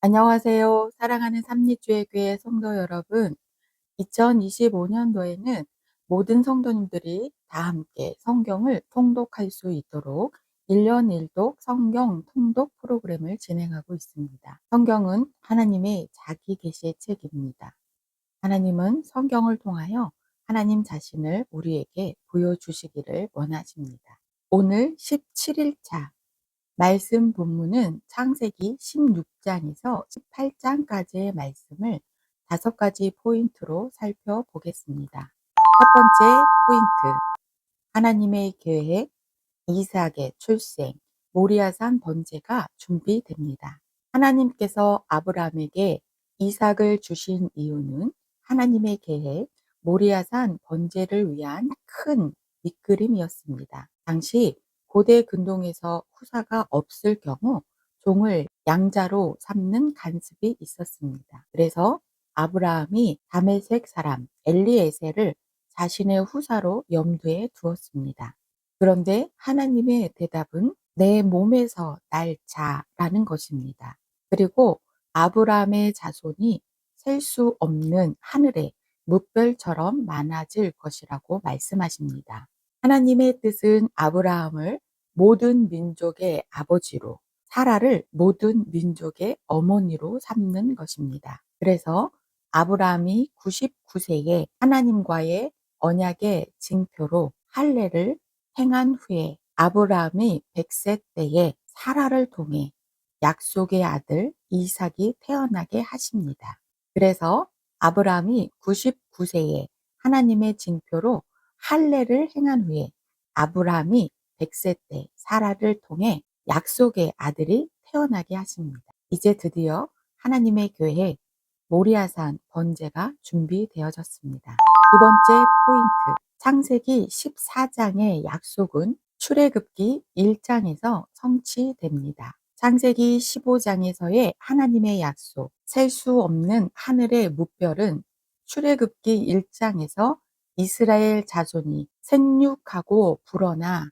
안녕하세요. 사랑하는 삼리주의교회 성도 여러분. 2025년도에는 모든 성도님들이 다 함께 성경을 통독할 수 있도록 1년 1독 성경 통독 프로그램을 진행하고 있습니다. 성경은 하나님의 자기 계시의 책입니다. 하나님은 성경을 통하여 하나님 자신을 우리에게 보여주시기를 원하십니다. 오늘 17일차 말씀 본문은 창세기 16장에서 18장까지의 말씀을 5가지 포인트로 살펴보겠습니다. 첫 번째 포인트, 하나님의 계획, 이삭의 출생, 모리아산 번제가 준비됩니다. 하나님께서 아브라함에게 이삭을 주신 이유는 하나님의 계획, 모리아산 번제를 위한 큰 밑그림이었습니다. 당시 고대 근동에서 후사가 없을 경우 종을 양자로 삼는 간습이 있었습니다. 그래서 아브라함이 다메섹 사람 엘리에셀을 자신의 후사로 염두에 두었습니다. 그런데 하나님의 대답은 내 몸에서 날 자라는 것입니다. 그리고 아브라함의 자손이 셀 수 없는 하늘의 무별처럼 많아질 것이라고 말씀하십니다. 하나님의 뜻은 아브라함을 모든 민족의 아버지로, 사라를 모든 민족의 어머니로 삼는 것입니다. 그래서 아브라함이 99세에 하나님과의 언약의 징표로 할례를 행한 후에 아브라함이 100세 때에 사라를 통해 약속의 아들 이삭이 태어나게 하십니다. 그래서 아브라함이 99세에 하나님의 징표로 할례를 행한 후에 아브라함이 100세 때 사라를 통해 약속의 아들이 태어나게 하십니다. 이제 드디어 하나님의 교회에 모리아산 번제가 준비되어졌습니다. 두 번째 포인트, 창세기 14장의 약속은 출애굽기 1장에서 성취됩니다. 창세기 15장에서의 하나님의 약속, 셀 수 없는 하늘의 무별은 출애굽기 1장에서 이스라엘 자손이 생육하고 불어나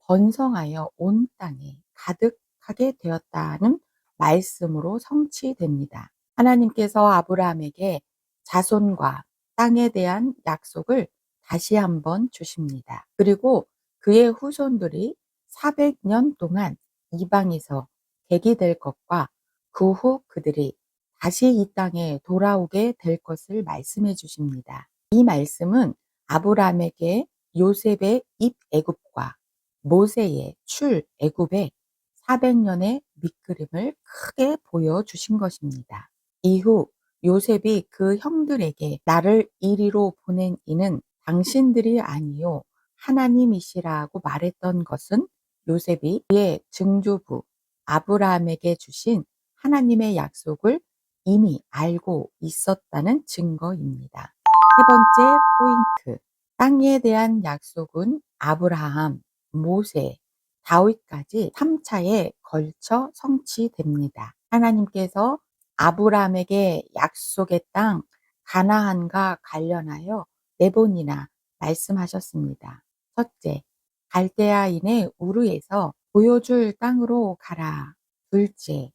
번성하여 온 땅에 가득하게 되었다는 말씀으로 성취됩니다. 하나님께서 아브라함에게 자손과 땅에 대한 약속을 다시 한번 주십니다. 그리고 그의 후손들이 400년 동안 이방에서 객이 것과 그 후 그들이 다시 이 땅에 돌아오게 될 것을 말씀해 주십니다. 이 말씀은 아브라함에게 요셉의 입애굽과 모세의 출애굽의 400년의 밑그림을 크게 보여주신 것입니다. 이후 요셉이 그 형들에게 나를 이리로 보낸 이는 당신들이 아니요 하나님이시라고 말했던 것은 요셉이 그의 증조부 아브라함에게 주신 하나님의 약속을 이미 알고 있었다는 증거입니다. 세 번째 포인트, 땅에 대한 약속은 아브라함, 모세, 다윗까지 3차에 걸쳐 성취됩니다. 하나님께서 아브라함에게 약속의 땅 가나안과 관련하여 4번이나 말씀하셨습니다. 첫째, 갈대아인의 우르에서 보여줄 땅으로 가라. 둘째,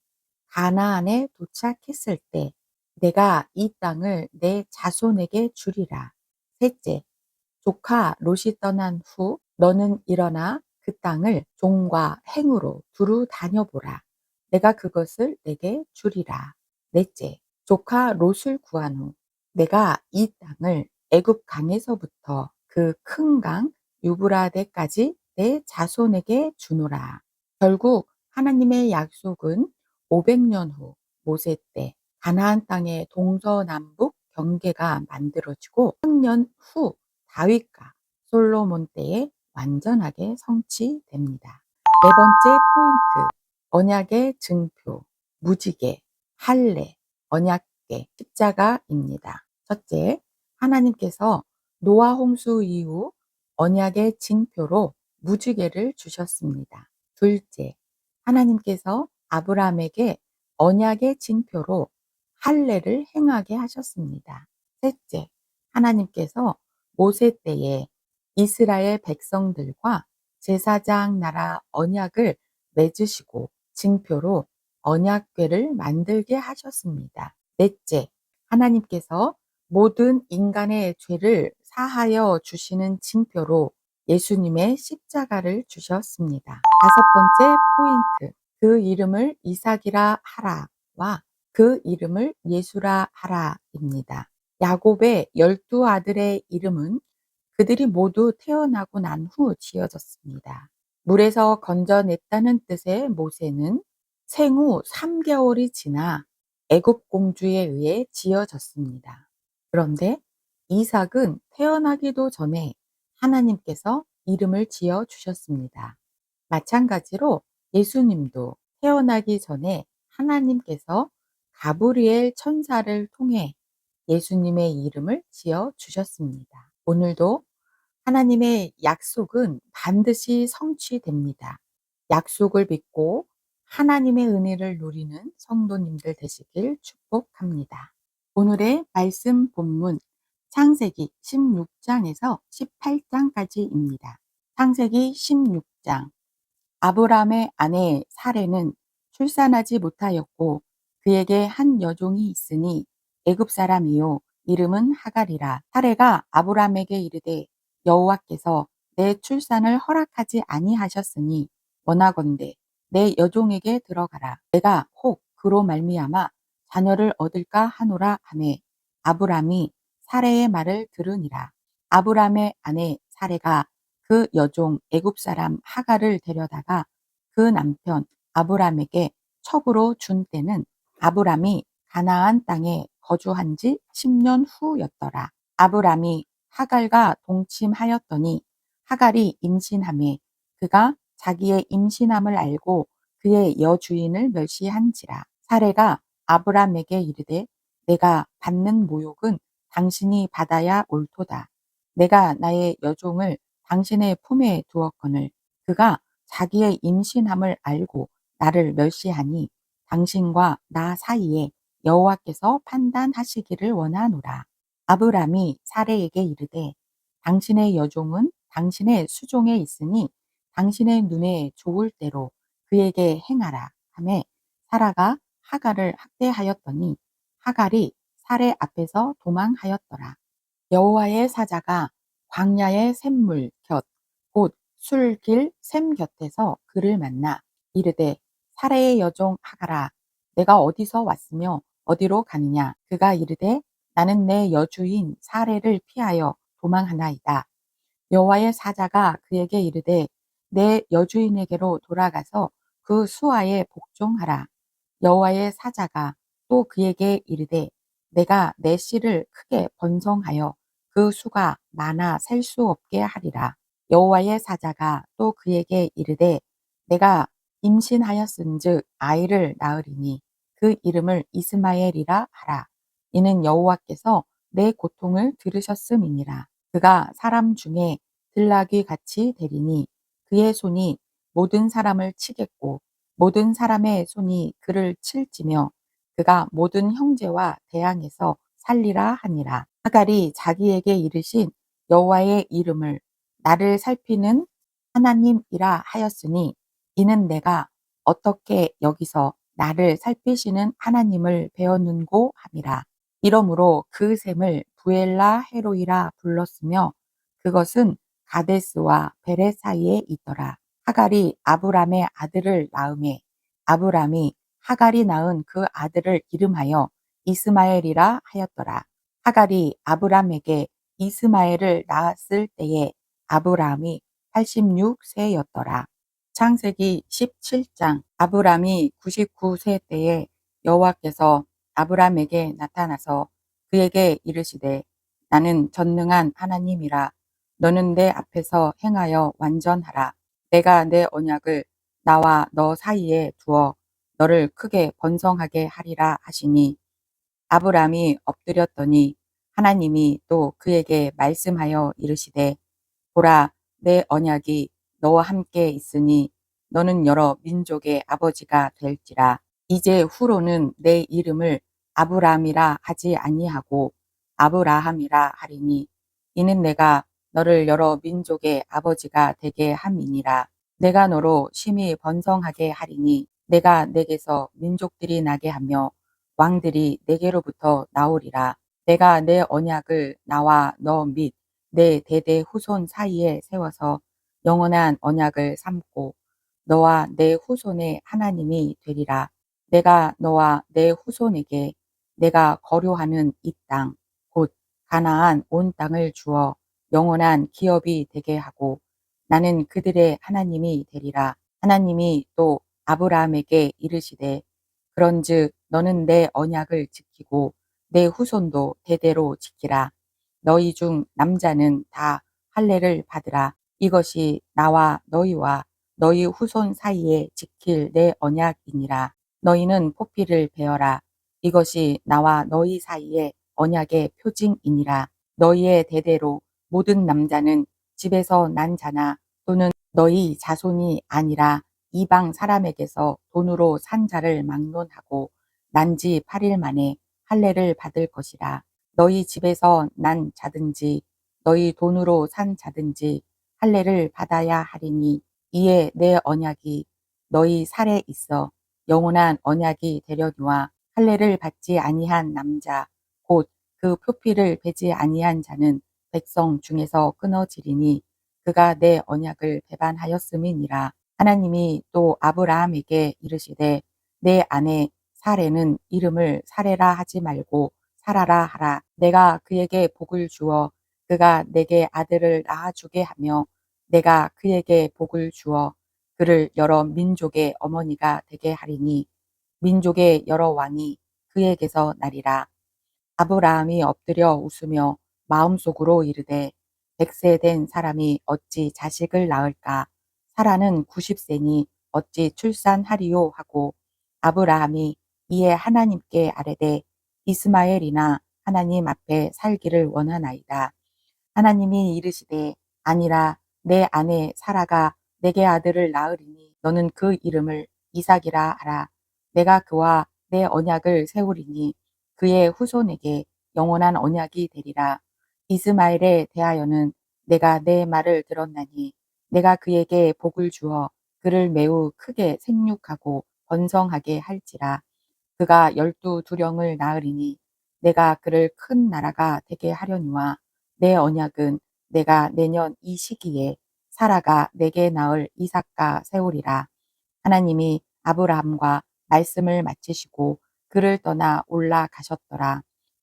가나안에 도착했을 때 내가 이 땅을 내 자손에게 주리라. 셋째, 조카 롯이 떠난 후 너는 일어나 그 땅을 종과 행으로 두루 다녀보라. 내가 그것을 내게 주리라. 넷째, 조카 롯을 구한 후 내가 이 땅을 애굽 강에서부터 그 큰 강 유브라데까지 내 자손에게 주노라. 결국 하나님의 약속은 500년 후 모세 때 가나안 땅의 동서남북 경계가 만들어지고 1000년 후 다윗과 솔로몬 때에 완전하게 성취됩니다. 네 번째 포인트, 언약의 증표, 무지개, 할례, 언약궤, 십자가입니다. 첫째, 하나님께서 노아 홍수 이후 언약의 징표로 무지개를 주셨습니다. 둘째, 하나님께서 아브라함에게 언약의 징표로 할례를 행하게 하셨습니다. 셋째, 하나님께서 모세 때에 이스라엘 백성들과 제사장 나라 언약을 맺으시고 징표로 언약궤를 만들게 하셨습니다. 넷째, 하나님께서 모든 인간의 죄를 사하여 주시는 징표로 예수님의 십자가를 주셨습니다. 다섯 번째 포인트, 그 이름을 이삭이라 하라와 그 이름을 예수라 하라입니다. 야곱의 12 아들의 이름은 그들이 모두 태어나고 난 후 지어졌습니다. 물에서 건져냈다는 뜻의 모세는 생후 3개월이 지나 애굽 공주에 의해 지어졌습니다. 그런데 이삭은 태어나기도 전에 하나님께서 이름을 지어 주셨습니다. 마찬가지로 예수님도 태어나기 전에 하나님께서 가브리엘 천사를 통해 예수님의 이름을 지어 주셨습니다. 오늘도 하나님의 약속은 반드시 성취됩니다. 약속을 믿고 하나님의 은혜를 누리는 성도님들 되시길 축복합니다. 오늘의 말씀 본문 창세기 16장에서 18장까지입니다. 창세기 16장. 아브람의 아내 사레는 출산하지 못하였고 그에게 한 여종이 있으니 애굽 사람이요 이름은 하갈이라. 사레가 아브람에게 이르되 여호와께서 내 출산을 허락하지 아니하셨으니 원하건대 내 여종에게 들어가라. 내가 혹 그로 말미암아 자녀를 얻을까 하노라 하매 아브람이 사레의 말을 들으니라. 아브람의 아내 사레가 그 여종 애굽 사람 하갈을 데려다가 그 남편 아브람에게 첩으로 준 때는 아브람이 가나안 땅에 거주한 지 10년 후였더라. 아브람이 하갈과 동침하였더니 하갈이 임신하매 그가 자기의 임신함을 알고 그의 여주인을 멸시한지라. 사레가 아브람에게 이르되 내가 받는 모욕은 당신이 받아야 옳도다. 내가 나의 여종을 당신의 품에 두었거늘 그가 자기의 임신함을 알고 나를 멸시하니 당신과 나 사이에 여호와께서 판단하시기를 원하노라. 아브람이 사레에게 이르되 당신의 여종은 당신의 수종에 있으니 당신의 눈에 좋을 대로 그에게 행하라 하매 사라가 하갈을 학대하였더니 하갈이 사레 앞에서 도망하였더라. 여호와의 사자가 광야의 샘물 곁 곧 술길 샘 곁에서 그를 만나 이르되 사레의 여종 하갈아 내가 어디서 왔으며 어디로 가느냐. 그가 이르되 나는 내 여주인 사레를 피하여 도망하나이다. 여호와의 사자가 그에게 이르되 내 여주인에게로 돌아가서 그 수하에 복종하라. 여호와의 사자가 또 그에게 이르되 내가 내 씨를 크게 번성하여 그 수가 많아 셀 수 없게 하리라. 여호와의 사자가 또 그에게 이르되 내가 임신하였은즉 아이를 낳으리니 그 이름을 이스마엘이라 하라. 이는 여호와께서 내 고통을 들으셨음이니라. 그가 사람 중에 들나귀 같이 되리니 그의 손이 모든 사람을 치겠고 모든 사람의 손이 그를 칠지며 그가 모든 형제와 대항해서 살리라 하니라. 하갈이 자기에게 이르신 여호와의 이름을 나를 살피는 하나님이라 하였으니 이는 내가 어떻게 여기서 나를 살피시는 하나님을 배웠는고 함이라. 이러므로 그 샘을 부엘라 헤로이라 불렀으며 그것은 가데스와 베레 사이에 있더라. 하갈이 아브람의 아들을 낳음에 아브람이 하갈이 낳은 그 아들을 이름하여 이스마엘이라 하였더라. 하갈이 아브람에게 이스마엘을 낳았을 때에 아브람이 86세였더라. 창세기 17장. 아브람이 99세 때에 여호와께서 아브람에게 나타나서 그에게 이르시되 나는 전능한 하나님이라. 너는 내 앞에서 행하여 완전하라. 내가 내 언약을 나와 너 사이에 두어 너를 크게 번성하게 하리라 하시니 아브람이 엎드렸더니 하나님이 또 그에게 말씀하여 이르시되 보라 내 언약이 너와 함께 있으니 너는 여러 민족의 아버지가 될지라. 이제 후로는 내 이름을 아브람이라 하지 아니하고 아브라함이라 하리니 이는 내가 너를 여러 민족의 아버지가 되게 함이니라. 내가 너로 심히 번성하게 하리니 내가 내게서 민족들이 나게 하며 왕들이 내게로부터 나오리라. 내가 내 언약을 나와 너 및 내 대대 후손 사이에 세워서 영원한 언약을 삼고 너와 내 후손의 하나님이 되리라. 내가 너와 내 후손에게 내가 거류하는 이 땅, 곧 가나안 온 땅을 주어 영원한 기업이 되게 하고 나는 그들의 하나님이 되리라. 하나님이 또 아브라함에게 이르시되 그런즉 너는 내 언약을 지키고 내 후손도 대대로 지키라. 너희 중 남자는 다 할례를 받으라. 이것이 나와 너희와 너희 후손 사이에 지킬 내 언약이니라. 너희는 포피를 베어라. 이것이 나와 너희 사이에 언약의 표징이니라. 너희의 대대로 모든 남자는 집에서 난 자나 또는 너희 자손이 아니라 이방 사람에게서 돈으로 산 자를 막론하고 난 지 8일 만에 할례를 받을 것이라. 너희 집에서 난 자든지 너희 돈으로 산 자든지 할례를 받아야 하리니 이에 내 언약이 너희 살에 있어 영원한 언약이 되려니와 할례를 받지 아니한 남자 곧 그 표피를 베지 아니한 자는 백성 중에서 끊어지리니 그가 내 언약을 배반하였음이니라. 하나님이 또 아브라함에게 이르시되 내 아내 사레는 이름을 사레라 하지 말고 사라라 하라. 내가 그에게 복을 주어 그가 내게 아들을 낳아주게 하며 내가 그에게 복을 주어 그를 여러 민족의 어머니가 되게 하리니 민족의 여러 왕이 그에게서 나리라. 아브라함이 엎드려 웃으며 마음속으로 이르되 100세 된 사람이 어찌 자식을 낳을까? 사라는 90세니 어찌 출산하리요 하고 아브라함이 이에 하나님께 아뢰되 이스마엘이나 하나님 앞에 살기를 원하나이다. 하나님이 이르시되 아니라 내 아내 사라가 내게 아들을 낳으리니 너는 그 이름을 이삭이라 하라. 내가 그와 내 언약을 세우리니 그의 후손에게 영원한 언약이 되리라. 이스마엘에 대하여는 내가 내 말을 들었나니 내가 그에게 복을 주어 그를 매우 크게 생육하고 번성하게 할지라. 그가 12두령을 낳으리니 내가 그를 큰 나라가 되게 하려니와 내 언약은 내가 내년 이 시기에 사라가 내게 낳을 이삭과 세우리라. 하나님이 아브라함과 말씀을 마치시고 그를 떠나 올라가셨더라.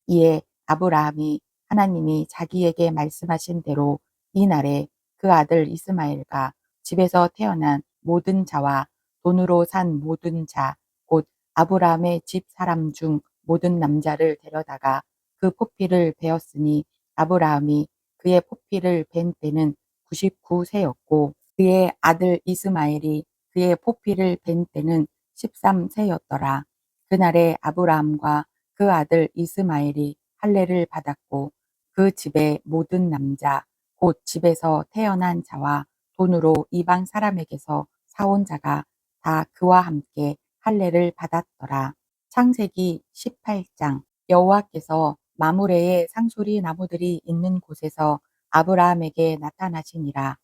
이에 아브라함이 하나님이 자기에게 말씀하신 대로 이날에 그 아들 이스마엘과 집에서 태어난 모든 자와 돈으로 산 모든 자, 곧 아브라함의 집 사람 중 모든 남자를 데려다가 그 포피를 베었으니 아브라함이 그의 포피를 벤 때는 99세였고 그의 아들 이스마엘이 그의 포피를 벤 때는 13세였더라. 그날에 아브라함과 그 아들 이스마엘이 할례를 받았고 그 집의 모든 남자 곧 집에서 태어난 자와 돈으로 이방 사람에게서 사온 자가 다 그와 함께 할례를 받았더라. 창세기 18장 여호와께서 마므레의 상소리 나무들이 있는 곳에서 아브라함에게 나타나시니라.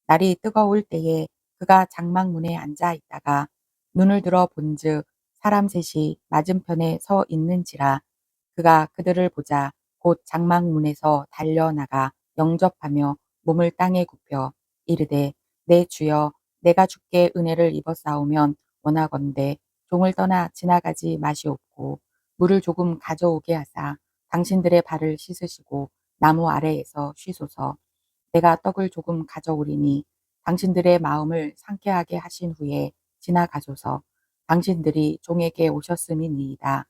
날이 뜨거울 때에 그가 장막문에 앉아 있다가 눈을 들어 본즉 사람 셋이 맞은편에 서 있는지라. 그가 그들을 보자 곧 장막문에서 달려나가 영접하며 몸을 땅에 굽혀 이르되 내 주여 내가 주께 은혜를 입었사오면 원하건대 종을 떠나 지나가지 마시옵고 물을 조금 가져오게 하사 당신들의 발을 씻으시고 나무 아래에서 쉬소서. 내가 떡을 조금 가져오리니 당신들의 마음을 상쾌하게 하신 후에 지나가소서. 당신들이 종에게 오셨음이니이다.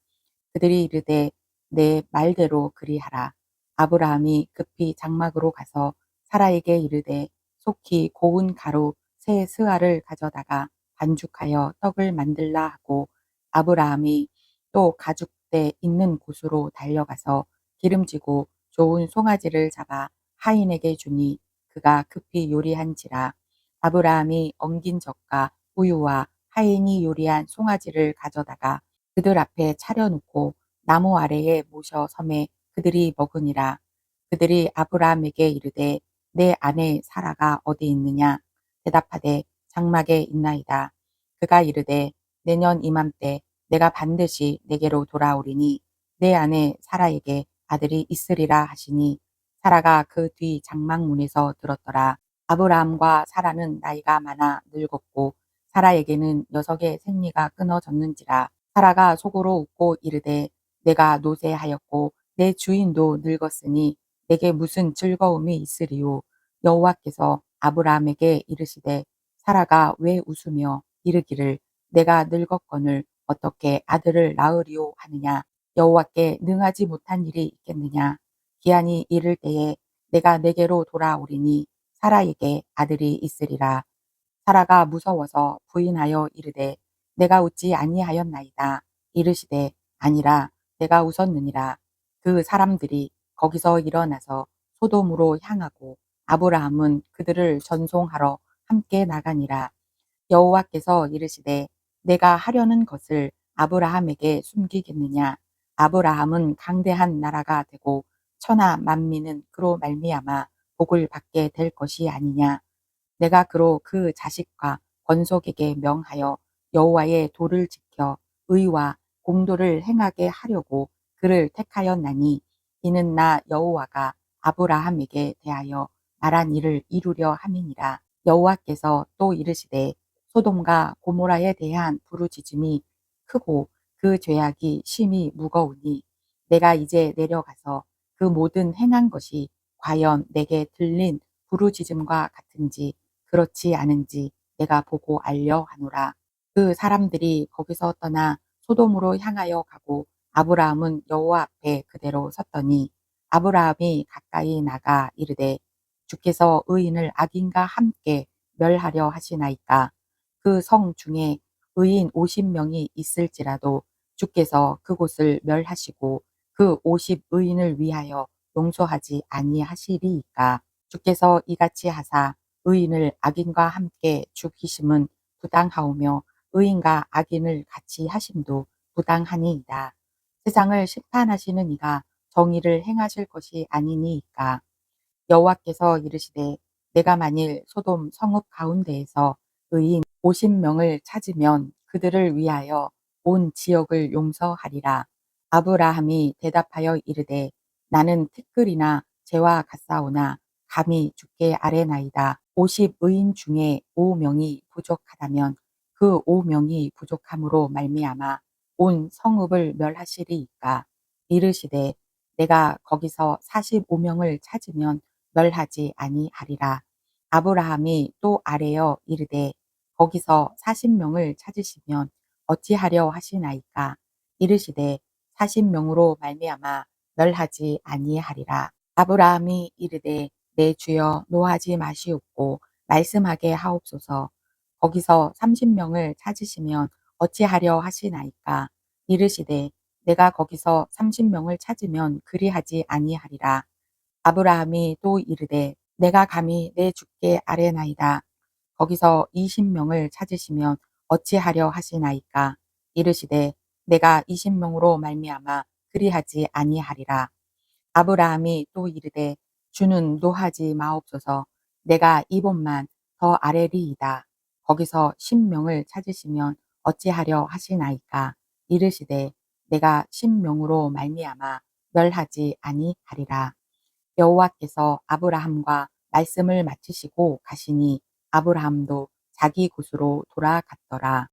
그들이 이르되 내 말대로 그리하라. 아브라함이 급히 장막으로 가서 사라에게 이르되 속히 고운 가루 세 스아를 가져다가 반죽하여 떡을 만들라 하고 아브라함이 또 가죽대 있는 곳으로 달려가서 기름지고 좋은 송아지를 잡아 하인에게 주니 그가 급히 요리한지라. 아브라함이 엉긴 젖과 우유와 하인이 요리한 송아지를 가져다가 그들 앞에 차려놓고 나무 아래에 모셔 섬에 그들이 먹으니라. 그들이 아브라함에게 이르되 내 아내 사라가 어디 있느냐? 대답하되 장막에 있나이다. 그가 이르되 내년 이맘때 내가 반드시 내게로 돌아오리니 내 안에 사라에게 아들이 있으리라 하시니 사라가 그 뒤 장막문에서 들었더라. 아브라함과 사라는 나이가 많아 늙었고 사라에게는 녀석의 생리가 끊어졌는지라. 사라가 속으로 웃고 이르되 내가 노쇠하였고 내 주인도 늙었으니 내게 무슨 즐거움이 있으리요. 여호와께서 아브라함에게 이르시되 사라가 왜 웃으며 이르기를 내가 늙었거늘 어떻게 아들을 낳으리오 하느냐. 여호와께 능하지 못한 일이 있겠느냐. 기한이 이를 때에 내가 내게로 돌아오리니 사라에게 아들이 있으리라. 사라가 무서워서 부인하여 이르되 내가 웃지 아니하였나이다. 이르시되 아니라 내가 웃었느니라. 그 사람들이 거기서 일어나서 소돔으로 향하고 아브라함은 그들을 전송하러 함께 나가니라. 여호와께서 이르시되 내가 하려는 것을 아브라함에게 숨기겠느냐. 아브라함은 강대한 나라가 되고 천하 만민은 그로 말미암아 복을 받게 될 것이 아니냐. 내가 그로 그 자식과 권속에게 명하여 여호와의 도를 지켜 의와 공도를 행하게 하려고 그를 택하였나니 이는 나 여호와가 아브라함에게 대하여 말한 일을 이루려 함이니라. 여호와께서 또 이르시되 소돔과 고모라에 대한 부르짖음이 크고 그 죄악이 심히 무거우니 내가 이제 내려가서 그 모든 행한 것이 과연 내게 들린 부르짖음과 같은지 그렇지 않은지 내가 보고 알려 하노라. 그 사람들이 거기서 떠나 소돔으로 향하여 가고 아브라함은 여호와 앞에 그대로 섰더니 아브라함이 가까이 나가 이르되 주께서 의인을 악인과 함께 멸하려 하시나이까. 그 성 중에 의인 50명이 있을지라도 주께서 그곳을 멸하시고 그 50 의인을 위하여 용서하지 아니하시리이까. 주께서 이같이 하사 의인을 악인과 함께 죽이심은 부당하오며 의인과 악인을 같이 하심도 부당하니이다. 세상을 심판하시는 이가 정의를 행하실 것이 아니니이까. 여호와께서 이르시되 내가 만일 소돔 성읍 가운데에서 의인 50명을 찾으면 그들을 위하여 온 지역을 용서하리라. 아브라함이 대답하여 이르되 나는 티끌이나 재와 같사오나 감히 주께 아뢰나이다. 50 의인 중에 5명이 부족하다면 그 5명이 부족함으로 말미암아 온 성읍을 멸하시리이까. 이르시되 내가 거기서 45명을 찾으면 멸하지 아니하리라. 아브라함이 또 아뢰어 이르되 거기서 40명을 찾으시면 어찌하려 하시나이까. 이르시되 40명으로 말미암아 멸하지 아니하리라. 아브라함이 이르되 내 주여 노하지 마시옵고 말씀하게 하옵소서. 거기서 30명을 찾으시면 어찌하려 하시나이까. 이르시되 내가 거기서 30명을 찾으면 그리하지 아니하리라. 아브라함이 또 이르되 내가 감히 내 주께 아뢰나이다. 거기서 20명을 찾으시면 어찌하려 하시나이까. 이르시되 내가 20명으로 말미암아 그리하지 아니하리라. 아브라함이 또 이르되 주는 노하지 마옵소서. 내가 이번만 더 아뢰리이다. 거기서 10명을 찾으시면 어찌하려 하시나이까. 이르시되 내가 10명으로 말미암아 멸하지 아니하리라. 여호와께서 아브라함과 말씀을 마치시고 가시니 아브라함도 자기 곳으로 돌아갔더라.